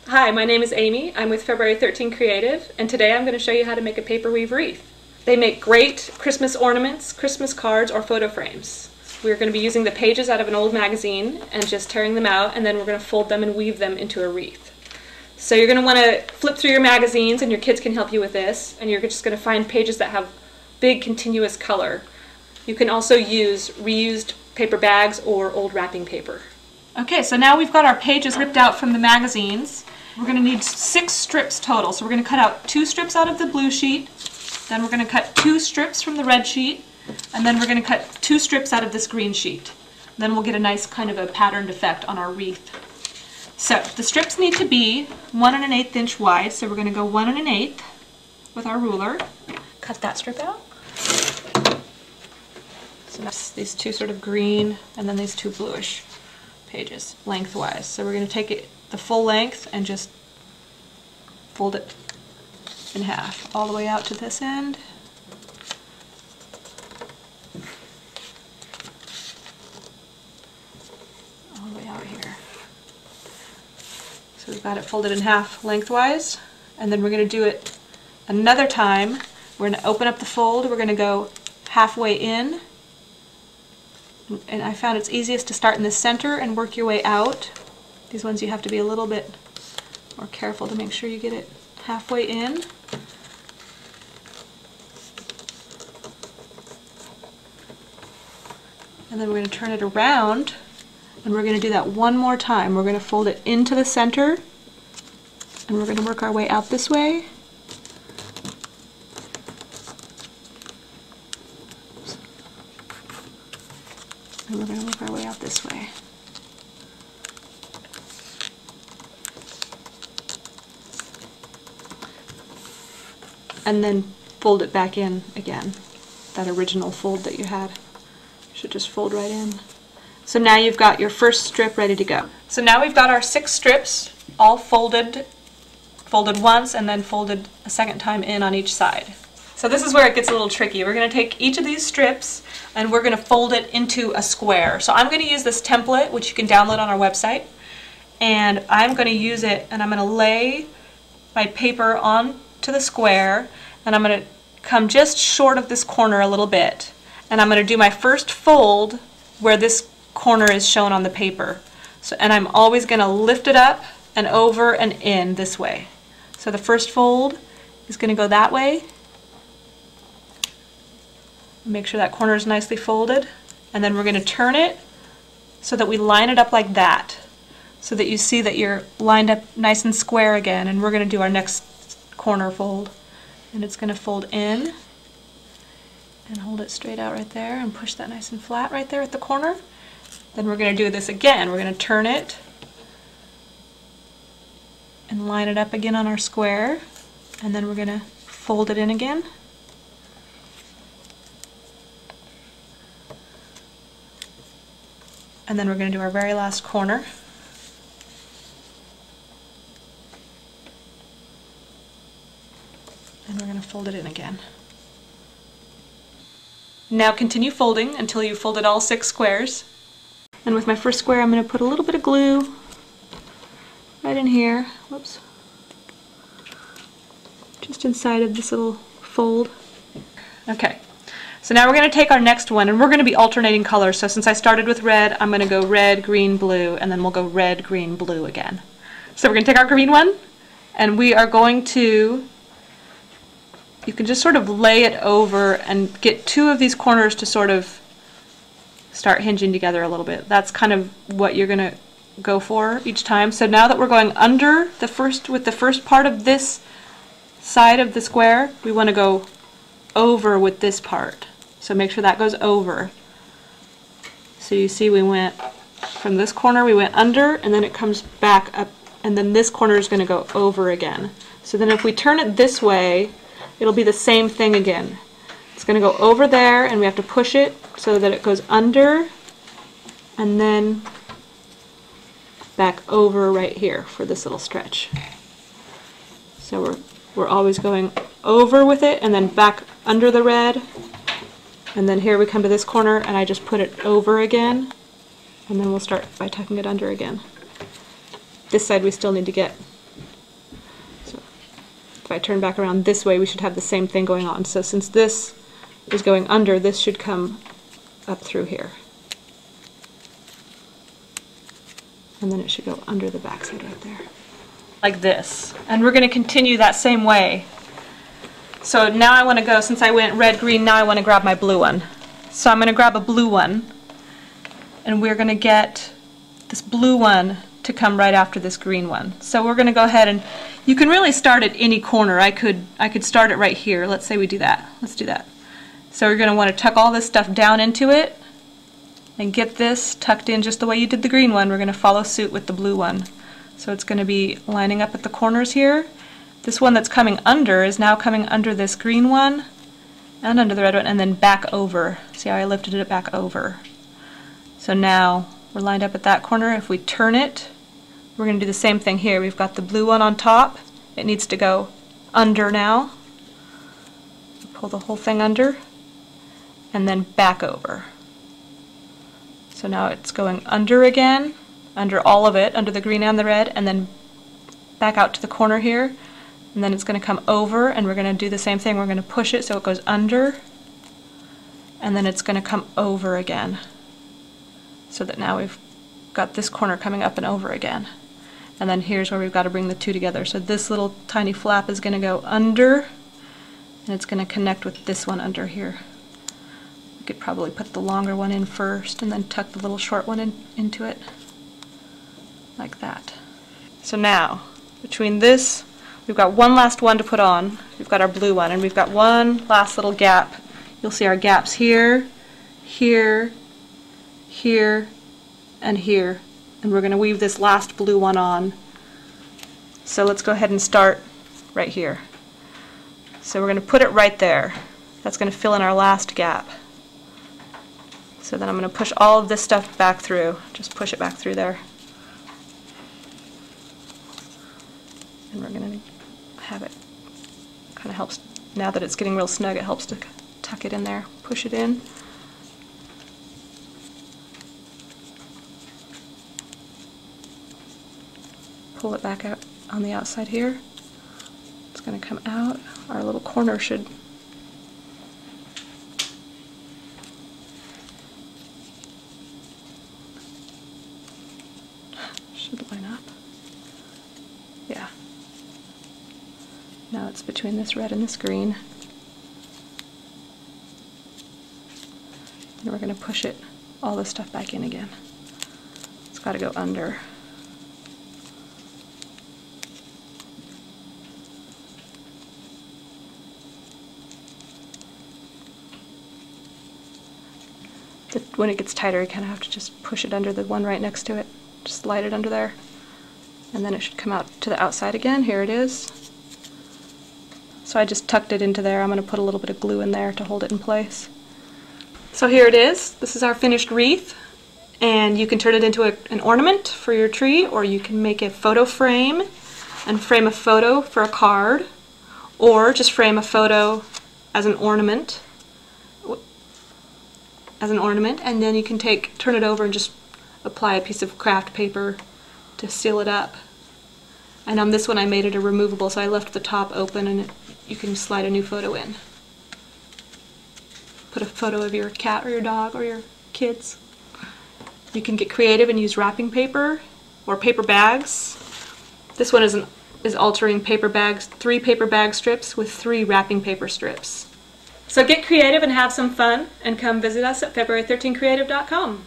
Hi, my name is Amy. I'm with February 13 Creative, and today I'm going to show you how to make a paper weave wreath. They make great Christmas ornaments, Christmas cards, or photo frames. We're going to be using the pages out of an old magazine and just tearing them out, and then we're going to fold them and weave them into a wreath. So you're going to want to flip through your magazines, and your kids can help you with this, and you're just going to find pages that have big continuous color. You can also use reused paper bags or old wrapping paper. Okay, so now we've got our pages ripped out from the magazines. We're going to need 6 strips total. So we're going to cut out 2 strips out of the blue sheet, then we're going to cut 2 strips from the red sheet, and then we're going to cut 2 strips out of this green sheet. Then we'll get a nice kind of a patterned effect on our wreath. So the strips need to be 1 1/8 inch wide, so we're going to go 1 1/8 with our ruler. Cut that strip out. So that's these 2 sort of green and then these 2 bluish pages lengthwise. So we're going to take it the full length and just fold it in half all the way out to this end. All the way out here. So we've got it folded in half lengthwise, and then we're going to do it another time. We're going to open up the fold, we're going to go halfway in, and I found it's easiest to start in the center and work your way out. These ones you have to be a little bit more careful to make sure you get it halfway in. And then we're going to turn it around, and we're going to do that one more time. We're going to fold it into the center, and we're going to work our way out this way. And we're going to work our way out this way. And then fold it back in again. That original fold that you had should just fold right in. So now you've got your first strip ready to go. So now we've got our 6 strips all folded once and then folded a second time in on each side. So this is where it gets a little tricky. We're going to take each of these strips and we're going to fold it into a square. So I'm going to use this template, which you can download on our website, and I'm going to use it, and I'm going to lay my paper on to the square, and I'm going to come just short of this corner a little bit, and I'm going to do my first fold where this corner is shown on the paper. So, and I'm always going to lift it up and over and in this way. So the first fold is going to go that way. Make sure that corner is nicely folded, and then we're going to turn it so that we line it up like that, so that you see that you're lined up nice and square again. And we're going to do our next corner fold, and it's going to fold in and hold it straight out right there and push that nice and flat right there at the corner. Then we're going to do this again. We're going to turn it and line it up again on our square, and then we're going to fold it in again. And then we're going to do our very last corner. And we're going to fold it in again. Now continue folding until you've folded all 6 squares. And with my first square, I'm going to put a little bit of glue right in here. Whoops. Just inside of this little fold. Okay. So now we're going to take our next one, and we're going to be alternating colors. So since I started with red, I'm going to go red, green, blue, and then we'll go red, green, blue again. So we're going to take our green one, and we are going to, you can just sort of lay it over and get 2 of these corners to sort of start hinging together a little bit. That's kind of what you're going to go for each time. So now that we're going under the first, with the first part of this side of the square, we want to go over with this part. So make sure that goes over. So you see we went from this corner, we went under, and then it comes back up, and then this corner is going to go over again. So then if we turn it this way, it'll be the same thing again. It's going to go over there, and we have to push it so that it goes under, and then back over right here for this little stretch. So we're always going over with it, and then back under the red, and then here we come to this corner, and I just put it over again, and then we'll start by tucking it under again. This side we still need to get if I turn back around this way, we should have the same thing going on. So since this is going under, this should come up through here. And then it should go under the backside right there. Like this. And we're going to continue that same way. So now I want to go, since I went red, green, now I want to grab my blue one. So I'm going to grab a blue one, and we're going to get this blue one to come right after this green one. So we're going to go ahead, and you can really start at any corner. I could start it right here. Let's say we do that. Let's do that. So you're going to want to tuck all this stuff down into it and get this tucked in just the way you did the green one. We're going to follow suit with the blue one. So it's going to be lining up at the corners here. This one that's coming under is now coming under this green one and under the red one, and then back over. See how I lifted it back over? So now we're lined up at that corner. If we turn it, we're going to do the same thing here. We've got the blue one on top. It needs to go under now. Pull the whole thing under and then back over. So now it's going under again, under all of it, under the green and the red, and then back out to the corner here. And then it's going to come over, and we're going to do the same thing. We're going to push it so it goes under, and then it's going to come over again. So that now we've got this corner coming up and over again. And then here's where we've got to bring the two together. So this little tiny flap is going to go under, and it's going to connect with this one under here. We could probably put the longer one in first and then tuck the little short one into it, like that. So now, between this, we've got one last one to put on. We've got our blue one, and we've got one last little gap. You'll see our gaps here, here, here, and here. And we're going to weave this last blue one on. So let's go ahead and start right here. So we're going to put it right there. That's going to fill in our last gap. So then I'm going to push all of this stuff back through. Just push it back through there. And we're going to have it, kind of helps, now that it's getting real snug, it helps to tuck it in there. Push it in. Pull it back out on the outside here. It's going to come out. Our little corner should line up. Yeah. Now it's between this red and this green. And we're going to push it, all this stuff back in again. It's got to go under. When it gets tighter, you kind of have to just push it under the one right next to it. Just slide it under there. And then it should come out to the outside again. Here it is. So I just tucked it into there. I'm going to put a little bit of glue in there to hold it in place. So here it is. This is our finished wreath. And you can turn it into an ornament for your tree, or you can make a photo frame and frame a photo for a card, or just frame a photo as an ornament. And then you can turn it over and just apply a piece of craft paper to seal it up. And on this one I made it a removable, so I left the top open, and you can slide a new photo in. Put a photo of your cat or your dog or your kids. You can get creative and use wrapping paper or paper bags. This one is altering paper bags, 3 paper bag strips with 3 wrapping paper strips. So get creative and have some fun, and come visit us at February13creative.com.